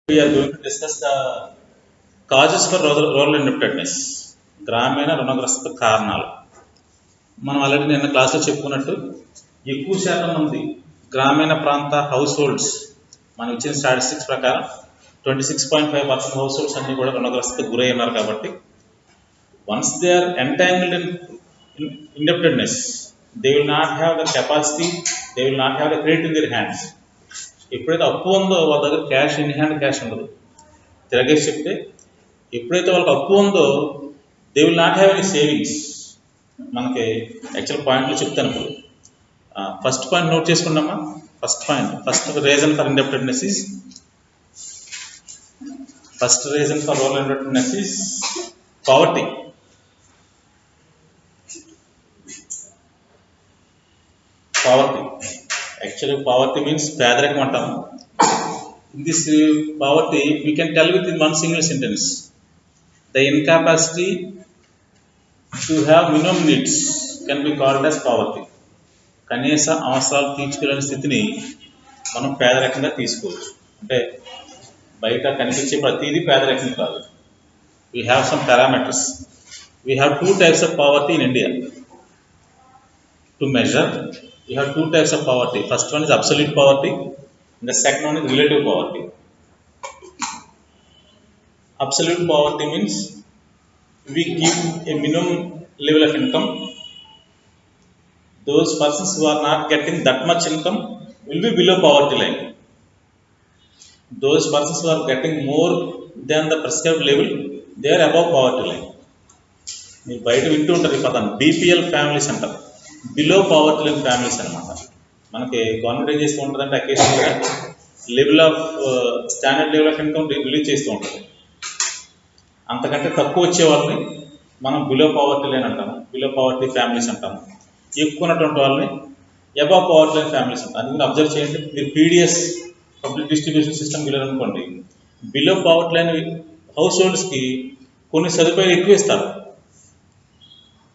We are going to discuss the causes for rural indebtedness. గ్రామీణ రుణగ్రస్తత కారణాలు. మనం already నిన్న క్లాస్లో చెప్పుకున్నట్టు ఎక్కువ శాతం మంది గ్రామీణ ప్రాంత హౌస్ హోల్డ్స్ మనం ఇచ్చిన స్టాటిస్టిక్స్ ప్రకారం 26.5% హౌస్ హోల్డ్స్ అన్నీ కూడా రుణగ్రస్తతకు గురై ఉన్నారు. కాబట్టి once they are entangled in indebtedness, they will not have the capacity, they will not have the credit in their hands. ఎప్పుడైతే అప్పు ఉందో వాళ్ళ దగ్గర క్యాష్ ఇన్ హ్యాండ్ క్యాష్ ఉండదు. తిరగేసి చెప్తే ఎప్పుడైతే వాళ్ళకి అప్పు ఉందో they will not have any savings. మనకి యాక్చువల్ పాయింట్లు చెప్తాను ఇప్పుడు. ఫస్ట్ పాయింట్ నోట్ చేసుకున్నామా? First reason for indebtedness is rural indebtedness is poverty. Actually, poverty means పేదరికం అంటాము. In this poverty, we can tell within one single sentence: the incapacity to have minimum needs can be called as poverty. కనీస అవసరాలు తీర్చుకోలేని స్థితిని మనం పేదరికంగా తీసుకోవచ్చు. అంటే బయట కనిపించే ప్రతిదీ పేదరికం కాదు. We have some parameters. We have two types of poverty in India. To measure, we have two types of poverty. First one is absolute poverty, and the second one is relative poverty. Absolute poverty means we give a minimum level of income. Those persons who are not getting that much income will be below poverty line. Those persons who are getting more than the prescribed level, they are above poverty line. మీరు బయట వింటూ ఉంటారు ఈ పదాన్ని, BPL families అంటారు. Below poverty line families అనమాట. మనకి government ఏం చేస్తూ ఉంటుందంటే అకేషన్గా level of standard level of income release చేస్తూ ఉంటుంది. అంతకంటే తక్కువ వచ్చే వాళ్ళని మనం బిలో పవర్టీ లైన్ అంటాము, బిలో పవర్టీ ఫ్యామిలీస్ అంటాము. ఎక్కువ ఉన్నటువంటి వాళ్ళని అబవ్ పవర్టీ లైన్ ఫ్యామిలీస్ అంటాం. అందుకని అబ్జర్వ్ చేయండి, మీరు PDS public distribution system below అనుకోండి, బిలో పవర్టీ లైన్ హౌస్ హోల్డ్స్కి కొన్ని సదుపాయాలు ఎక్కువ ఇస్తారు.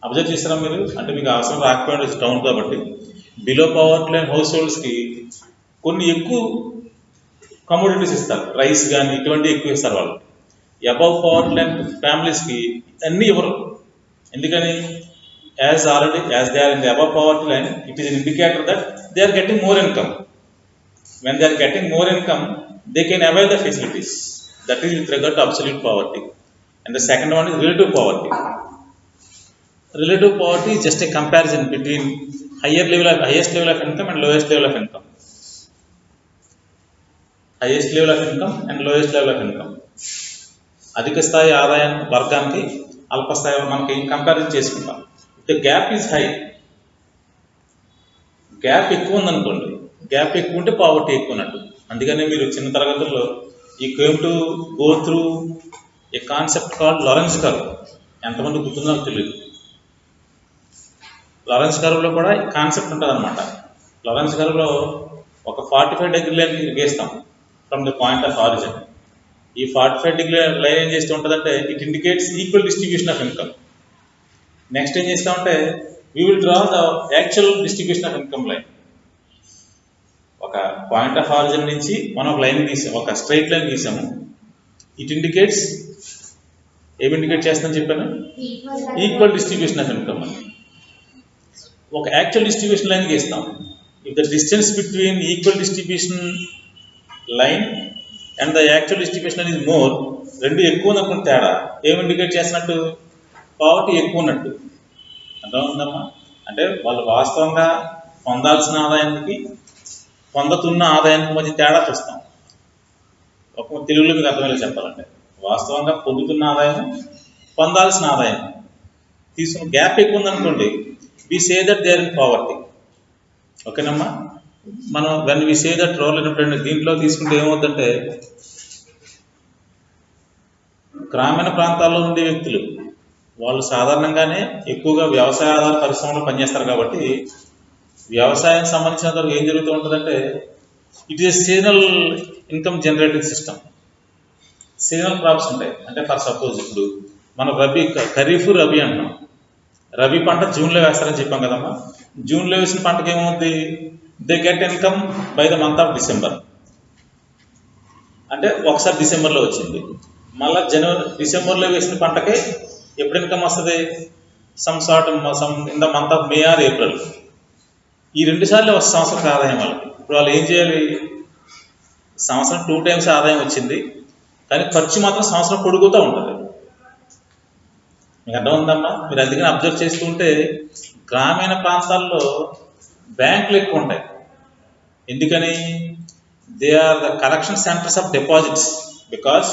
అబ్జర్వ్ చేస్తారా మీరు? అంటే మీకు అవసరం రాకపోయిన టౌన్ కాబట్టి బిలో పవర్టీ లైన్ హౌస్ హోల్డ్స్కి కొన్ని ఎక్కువ కమోడిటీస్ ఇస్తారు, రైస్ కానీ ఇటువంటివి ఎక్కువ ఇస్తారు వాళ్ళు. అబవ్ పవర్టీ లైన్ ఫ్యామిలీస్కి అన్నీ ఇవ్వరు. ఎందుకని? As they are in the above poverty line, it is an indicator that they are getting more income. When they are getting more income, they can avail the facilities. That is with regard to absolute poverty. And the second one is relative poverty. Relative poverty is just a comparison between highest level of income and lowest level of income. Highest level of income and lowest level of income. అధిక స్థాయి ఆదాయం వర్గానికి అల్ప స్థాయి మనకి comparison చేసుకుంటాం. The gap is high. Gap ఎక్కువ ఉందనుకోండి, గ్యాప్ ఎక్కువ ఉంటే పావర్టీ ఎక్కువ ఉన్నట్టు. అందుకనే మీరు చిన్న తరగతుల్లో ఈ came to go through a concept called Lawrence curve. ఎంతమంది గుర్తుందో నాకు తెలియదు. లారెన్స్ కర్వ్లో కూడా ఈ కాన్సెప్ట్ ఉంటుంది అనమాట. లారెన్స్ కర్వ్లో ఒక 45 డిగ్రీ లైన్ గీస్తాం from the point of origin. ఈ 45 డిగ్రీ లైన్ ఏం చేస్తూ ఉంటుందంటే it indicates equal distribution of income. Next ఏం చేస్తామంటే we will draw the actual distribution of income line. ఒక పాయింట్ ఆఫ్ ఆరిజిన్ నుంచి మనం ఒక లైన్ గీసాం, ఒక స్ట్రైట్ లైన్ గీసాము. ఇట్ ఇండికేట్స్ ఏమి ఇండికేట్ చేస్తుందని చెప్పాను? ఈక్వల్ డిస్ట్రిబ్యూషన్ ఆఫ్ ఇన్కమ్ అని. ఒక యాక్చువల్ డిస్ట్రిబ్యూషన్ లైన్ గీస్తాం. If the distance between equal distribution line and the actual distribution line is more, రెండు ఎక్కువ ఉన్నప్పుడు తేడా ఏమి ఇండికేట్ చేసినట్టు? పావర్టీ ఎక్కువ ఉన్నట్టు. అర్థమవుతుందమ్మా? అంటే వాళ్ళు వాస్తవంగా పొందాల్సిన ఆదాయానికి పొందుతున్న ఆదాయానికి మధ్య తేడా చూస్తాం. ఒక తెలుగులో మీకు అర్థమయ్యేలా చెప్పాలంటే వాస్తవంగా పొందుతున్న ఆదాయం, పొందాల్సిన ఆదాయం తీసుకున్న గ్యాప్ ఎక్కువ ఉందనుకోండి, we say that they are in poverty. ఓకేనమ్మా? మనం when we say that rural indeptedness దీంట్లో తీసుకుంటే ఏమవుతుందంటే గ్రామీణ ప్రాంతాల్లో ఉండే వ్యక్తులు వాళ్ళు సాధారణంగానే ఎక్కువగా వ్యవసాయ ఆధార పరిశ్రమలో పనిచేస్తారు. కాబట్టి వ్యవసాయం సంబంధించినంత ఏం జరుగుతూ ఉంటుందంటే it is seasonal income generating system. Seasonal crops ఉంటాయి. అంటే ఫర్ సపోజ్ ఇప్పుడు మనం ఖరీఫ్ రబీ అంటున్నాం. రబీ పంట జూన్లో వేస్తారని చెప్పాం కదమ్మా. జూన్లో వేసిన పంటకి ఏమవుతుంది? They get income by the month of December. అంటే ఒకసారి డిసెంబర్లో వచ్చింది, మళ్ళీ డిసెంబర్లో వేసిన పంటకే ఎప్పుడు ఇన్కమ్ వస్తుంది? Some in the month of May are April. ఈ 2 సార్లు సంవత్సరం ఆదాయం వాళ్ళకి. ఇప్పుడు వాళ్ళు ఏం చేయాలి? సంవత్సరం 2 times ఆదాయం వచ్చింది, కానీ ఖర్చు మాత్రం సంవత్సరం పొడుగుతూ ఉంటుంది. మీకు అర్థం ఉందమ్మా? మీరు అందుకని అబ్జర్వ్ చేస్తుంటే గ్రామీణ ప్రాంతాల్లో బ్యాంకులు ఎక్కువ ఉంటాయి. ఎందుకని? They are the collection centres of deposits, because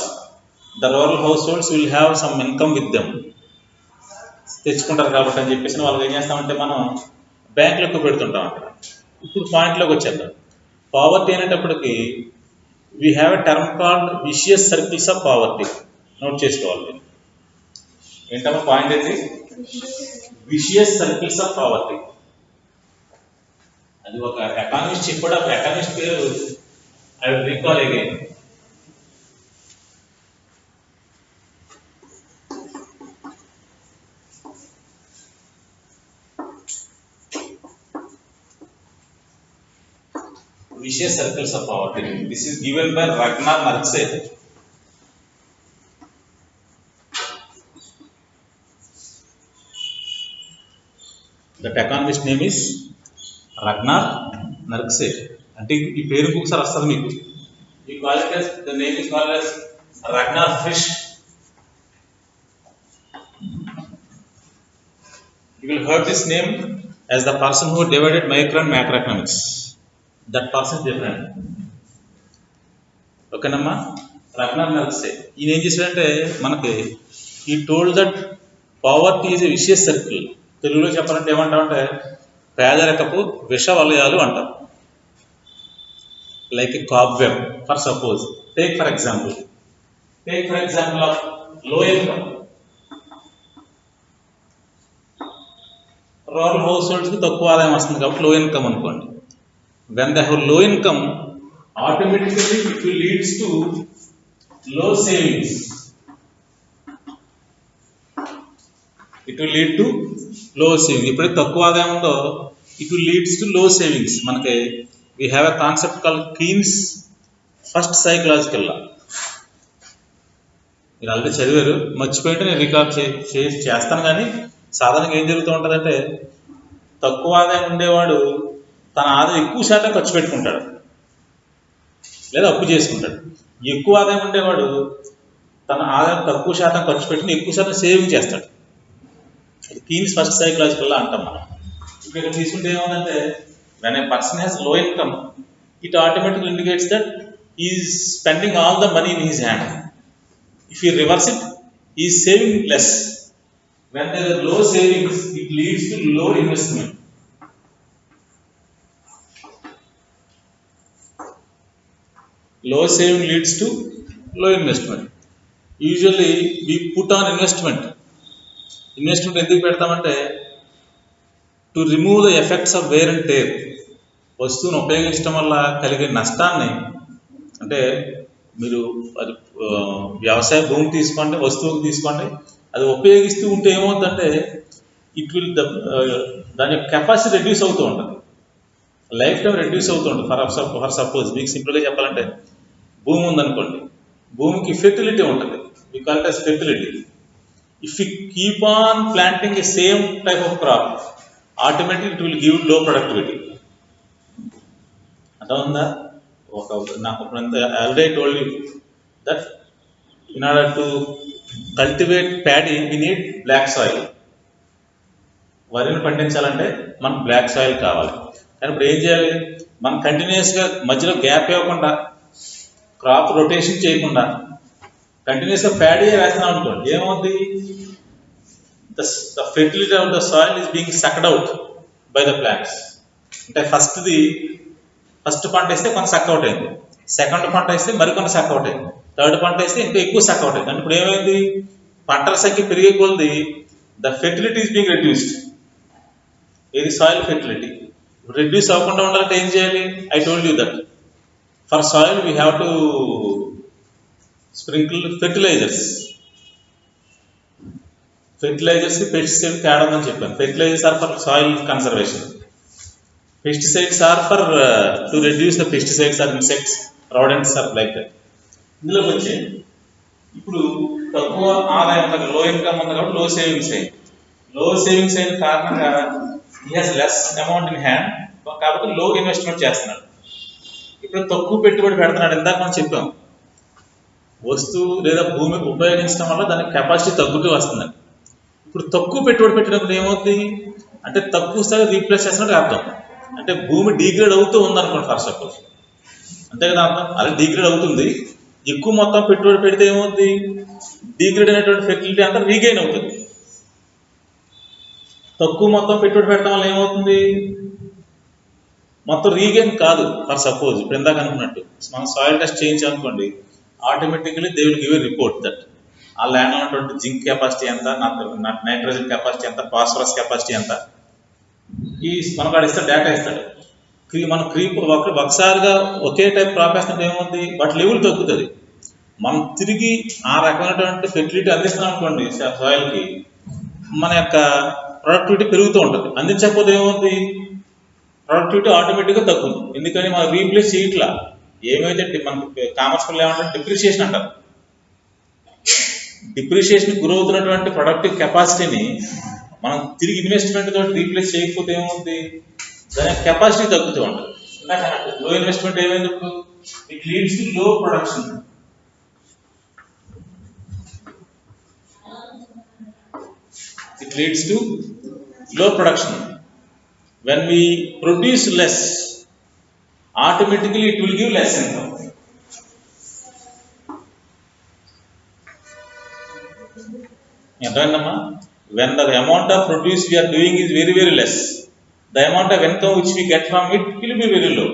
the rural households will have some income with them. తెచ్చుకుంటారు కాబట్టి అని చెప్పేసి వాళ్ళకి ఏం చేస్తామంటే మనం బ్యాంకులు ఎక్కువ పెడుతుంటాం అక్కడ. ఇప్పుడు పాయింట్లోకి వచ్చేద్దాం. పావర్టీ అనేటప్పటికి we have a term called vicious circles of poverty. Note చేసుకోవాలి. ఏంటమ్మా పాయింట్ ఏంటి? Vicious circles of poverty. అది ఒక ఎకానమిస్ట్ చెప్పాడు. ఎకానమిస్ట్ పేరు I will recall again. Vicious circles of poverty. This is given by Ragnar Marxey. That economist name is Ragnar Marxey. అంటే ఈ పేరు ఒకసారి వస్తుంది మీకు. ఈ call it as, the name is called as Ragnar Frisch. You will heard this name as the person who divided micro and macroeconomics. That person different. ఓకేనమ్మా? Ragnar మార్క్సే. ఈయన ఏం చేశాడంటే మనకి ఈ told that poverty is a vicious circle. తెలుగులో చెప్పాలంటే ఏమంటామంటే పేదరికపు విష వలయాలు అంటాం. Like a cobweb. For suppose take for example of low income. Rural హౌస్ హోల్డ్స్కి తక్కువ ఆదాయం వస్తుంది కాబట్టి లో ఇన్కమ్ అనుకోండి. When they have low income, automatically it will leads to low savings. It will lead to low savings. ఇప్పుడు తక్కువ ఆదాయం ఉందో it will leads to low savings. మనకి we have a concept called Keynes first psychological law. మీరు already చదివారు, మర్చిపోయింటే నేను record చేస్తాను. కానీ సాధారణంగా ఏం జరుగుతూ ఉంటుందంటే తక్కువ ఆదాయం ఉండేవాడు తన ఆదాయం ఎక్కువ శాతం ఖర్చు పెట్టుకుంటాడు లేదా అప్పు చేసుకుంటాడు. ఎక్కువ ఆదాయం ఉండేవాడు తన ఆదాయం తక్కువ శాతం ఖర్చు పెట్టుకుని ఎక్కువ శాతం సేవింగ్ చేస్తాడు. అది కీన్స్ ఫస్ట్ సైకలాజికల్ అంటాం మనం. ఇప్పుడు ఇక్కడ తీసుకుంటే ఏమవుతుందంటే when a person has low income, it automatically indicates that is spending all the money in his hand. If you reverse it, is saving less. When there are low savings, it leads to low investment. Low saving leads to low investment. Usually we put on investment. Investment ఎందుకు పెడతామంటే to remove the effects of wear and tear. వస్తువును ఉపయోగించడం వల్ల కలిగే నష్టాన్ని, అంటే మీరు అది వ్యవసాయ భూమి తీసుకోండి, వస్తువులు తీసుకోండి, అది ఉపయోగిస్తూ ఉంటే ఏమవుతుందంటే ఇట్ విల్ దాని యొక్క కెపాసిటీ రెడ్యూస్ అవుతూ ఉంటుంది, లైఫ్ టైం రెడ్యూస్ అవుతూ ఉంటుంది. ఫర్ సపోజ్ మీకు సింపుల్గా చెప్పాలంటే భూమి ఉందనుకోండి, భూమికి ఫెర్టిలిటీ ఉంటుంది. We call it as fertility. If you keep on planting the same type of crop, automatically it will give low productivity. అర్థం ఉందా? నాకు already told you that in order to cultivate paddy we need black soil. వరిని పండించాలంటే మనకు black soil కావాలి. కానీ ఇప్పుడు ఏం చేయాలి? మనం కంటిన్యూస్గా మధ్యలో గ్యాప్ ఇవ్వకుండా, క్రాప్ రొటేషన్ చేయకుండా కంటిన్యూస్గా ప్యాడీ వేస్తున్నాం అనుకోండి, ఏమవుతుంది? The fertility of the soil is being sucked out by the plants. అంటే ఫస్ట్ పంట వేస్తే కొంత సక్ అవుట్ అయింది, సెకండ్ పంట వేస్తే మరికొంత సక్ అవుట్ అయింది, థర్డ్ పంట వేస్తే ఇంకా ఎక్కువ సక్ అవుట్ అయింది. అంటే ఇప్పుడు ఏమైంది? పంటల సంఖ్య పెరిగే కొలది the fertility is being reduced. ఇది సాయిల్ ఫెర్టిలిటీ. రెడ్యూస్ అవ్వకుండా ఉండాలంటే ఏం చేయాలి? I told you that for soil we have to sprinkle fertilisers. Fertilisers pesticide తేడా ఉందని చెప్పాను. Fertilisers are for soil conservation, pesticides are for to reduce the pesticides are insects, rodents or like that. ఇందులోకి వచ్చి ఇప్పుడు తక్కువ ఆదాయం ఉంది, లో ఇన్కమ్ ఉంది కాబట్టి లో సేవింగ్స్ అయ్యింది. లో సేవింగ్స్ అయిన కారణంగా he has less amount in hand, కాబట్టి లో ఇన్వెస్ట్మెంట్ చేస్తున్నాడు. ఇప్పుడు తక్కువ పెట్టుబడి పెడుతున్నాడు. ఇందాక మనం చెప్పాం, వస్తువు లేదా భూమి ఉపయోగించడం వల్ల దానికి కెపాసిటీ తగ్గుతూ వస్తుంది. ఇప్పుడు తక్కువ పెట్టుబడి పెట్టినప్పుడు ఏమవుతుంది అంటే తక్కువ స్థాయి రీప్లేస్ చేస్తున్నట్టు అర్థం. అంటే భూమి డీగ్రేడ్ అవుతూ ఉందనుకోండి ఫర్ సపోజ్, అంతే కదా అర్థం. అలా డీగ్రేడ్ అవుతుంది. ఎక్కువ మొత్తం పెట్టుబడి పెడితే ఏమవుతుంది, డీగ్రేడ్ అయినటువంటి ఫెసిలిటీ అంతా రీగైన్ అవుతుంది. తక్కువ మొత్తం పెట్టుబడి పెట్టడం వల్ల ఏమవుతుంది, మొత్తం రీగైన్ కాదు. ఫర్ సపోజ్ ఇప్పుడు ఇందాక అనుకున్నట్టు మనం సాయిల్ టెస్ట్ చేయించాలనుకోండి, automatically they will give a report that ఆ ల్యాండ్ ఉన్నటువంటి జింక్ కెపాసిటీ ఎంత, నైట్రోజన్ కెపాసిటీ ఎంత, ఫాస్ఫరస్ కెపాసిటీ ఎంత, ఈ మనకు వాడు ఇస్తాడు, డేటా ఇస్తాడు. మనం ఒకసారిగా ఒకే టైప్ క్రాప్ వేస్తుంటే ఏమవుతుంది, వాటి లెవెల్ తగ్గుతుంది. మనం తిరిగి ఆ రకమైనటువంటి ఫెసిలిటీ అందిస్తున్నాం అనుకోండి సాయిల్కి, మన యొక్క ప్రొడక్టివిటీ పెరుగుతూ ఉంటుంది. అందించకపోతే ఏమవుతుంది, ప్రొడక్టివిటీ ఆటోమేటిక్గా తగ్గుతుంది. ఎందుకని మనం రీప్లేస్ చేయట్లా. ఏమైతే మనకి కామర్షియల్ ఏమంటే డిప్రిషియేషన్ అంటారు. డిప్రిషియేషన్ గురవుతున్నటువంటి ప్రొడక్టివ్ కెపాసిటీని మనం తిరిగి ఇన్వెస్ట్మెంట్ తోటి రీప్లేస్ చేయకపోతే ఏమవుతుంది, దాని కెపాసిటీ తగ్గుతూ ఉంటుంది. లో ఇన్వెస్ట్మెంట్ ఏమైంది, ఇప్పుడు ఇట్ లీడ్స్ టు లో production. It leads to low production. When we produce less, automatically it will give less income. When the amount of produce we are doing is very very less, the amount of income which we get from it will be very low.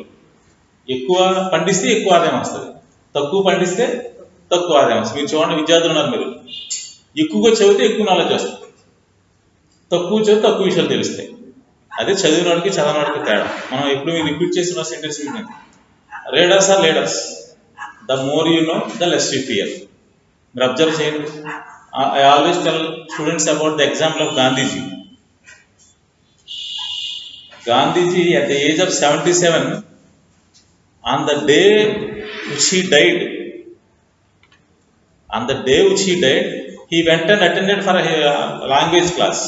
ఎక్కువ పండిస్తే ఎక్కువ ఆదాయం వస్తుంది, తక్కువ పండిస్తే తక్కువ ఆదాయం వస్తుంది. మీరు చూడండి, విద్యార్థులు ఉన్నారు, మీరు ఎక్కువగా చదివితే ఎక్కువ నాలెడ్జ్ వస్తుంది, తక్కువ చదివితే తక్కువ విషయాలు తెలుస్తాయి. అదే చదివినోడికి చదవనోడికి తేడా. మనం ఎప్పుడు మీరు రిపీట్ చేస్తున్న sentence readers are leaders, the more you know the less you fear. మీరు అబ్జర్వ్ చేయండి. I always tell students about the example of Gandhiji. Gandhiji at the age of 77, on the day which he died, he went and attended for a language class.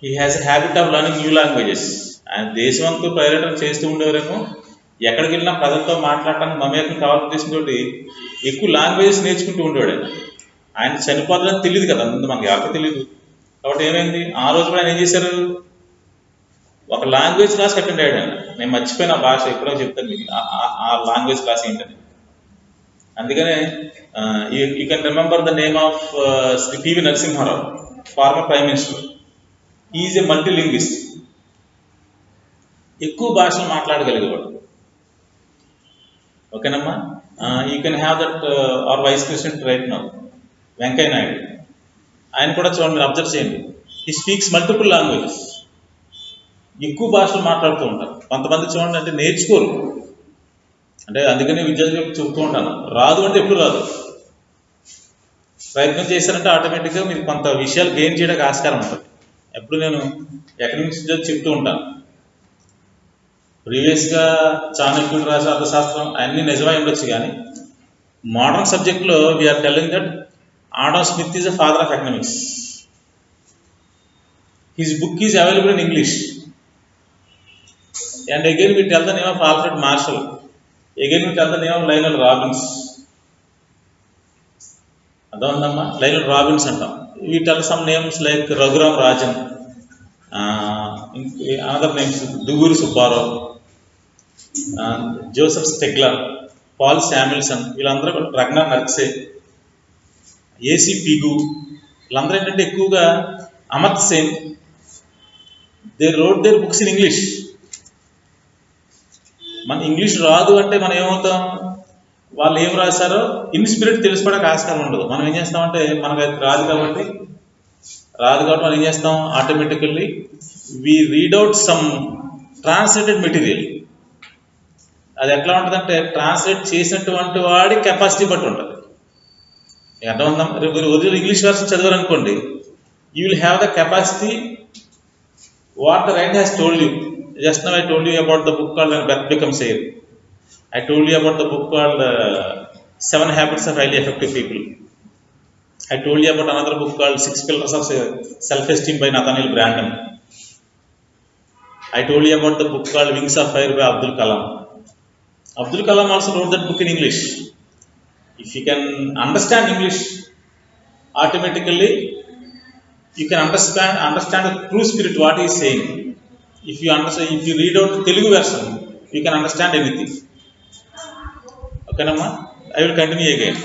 He has a habit of learning new languages. ఆయన దేశవంతు పర్యటన చేస్తూ ఉండేవారేమో, ఎక్కడికి వెళ్ళినా ప్రజలతో మాట్లాడటానికి మమేకం కావాలని ఉద్దేశంతో ఎక్కువ లాంగ్వేజెస్ నేర్చుకుంటూ ఉండేవాడు. ఆయన చనిపోతుందని తెలియదు కదా, ముందు మనకి ఎవరికి తెలియదు. కాబట్టి ఏమైంది, ఆ రోజు కూడా ఆయన ఏం చేశారు, ఒక లాంగ్వేజ్ క్లాస్ అటెండ్ అయ్యాడు. ఆయన, నేను మర్చిపోయిన భాష, ఎప్పుడో చెప్తాను మీకు ఆ లాంగ్వేజ్ క్లాస్ ఏంటని. అందుకనే you can remember the name of Shri PV Narasimha Rao, former prime minister. Is a multilinguist, ఎక్కువ భాషలు మాట్లాడగలిగేవాడు. ఓకేనమ్మా. You can have that our vice president right now, Venkaiah Naidu. ఆయన కూడా చూడండి, మీరు అబ్జర్వ్ చేయండి, హీ స్పీక్స్ మల్టిపుల్ లాంగ్వేజెస్, ఎక్కువ భాషలు మాట్లాడుతూ ఉంటారు. కొంతమంది చూడండి అంటే నేర్చుకోరు, అంటే అందుకని విద్యార్థులకు చెబుతూ ఉంటాను, రాదు అంటే ఎప్పుడు రాదు. ప్రయత్నం చేశారంటే ఆటోమేటిక్గా మీరు కొంత విషయాలు గెయిన్ చేయడానికి ఆస్కారం ఉంటుంది. ఎప్పుడు నేను ఎకనామిక్స్ చెప్తూ ఉంటాను, ప్రీవియస్గా చాణక్యుడు రాసిన అర్థశాస్త్రం అన్నీ నిజమై ఉండొచ్చు, కానీ మోడర్న్ సబ్జెక్ట్లో we are telling that Adam Smith is the father of economics. His book is available in English. And again we tell the name of Alfred Marshall. Again we tell the name of Lionel Robbins. Adondamma, Lionel Robbins antam. We tell some names like Raghuram Rajan, other names Duguri Subbarao, Joseph Stegler, Paul Samuelson, వీళ్ళందరూ, Ragnar Narkse, AC Pigu, వీళ్ళందరూ ఏంటంటే ఎక్కువగా Amartya Sen, they wrote their books in English. మన English రాదు అంటే మనం ఏమవుతాం, వాళ్ళు ఏం రాశారో ఇన్ స్పిరిట్ తెలుసుకోవడానికి ఆస్కారం ఉండదు. మనం ఏం చేస్తామంటే మనకు అది రాదు కాబట్టి మనం ఏం చేస్తాం, automatically we read out some translated material. అది ఎట్లా ఉంటుందంటే ట్రాన్స్లేట్ చేసినటువంటి వాడి కెపాసిటీ బట్టి ఉంటుంది. అర్థమవుతుందా? మీరు ఒరిజినల్ ఇంగ్లీష్ వర్షన్ చదివారనుకోండి, you will have the capacity what the writer has told you. Just now I told you about the book called When Breath Becomes Air. I told you about the book called Seven Habits of Highly Effective People. I told you about another book called Six Pillars of Self-Esteem by Nathaniel Branden. I told you about the book called Wings of Fire by Abdul Kalam. Abdul Kalam also wrote that book in English. If you can understand English, automatically you can understand the true spirit what he is saying. If you read out the Telugu version, you can understand anything. Okay, Namma? I will continue again.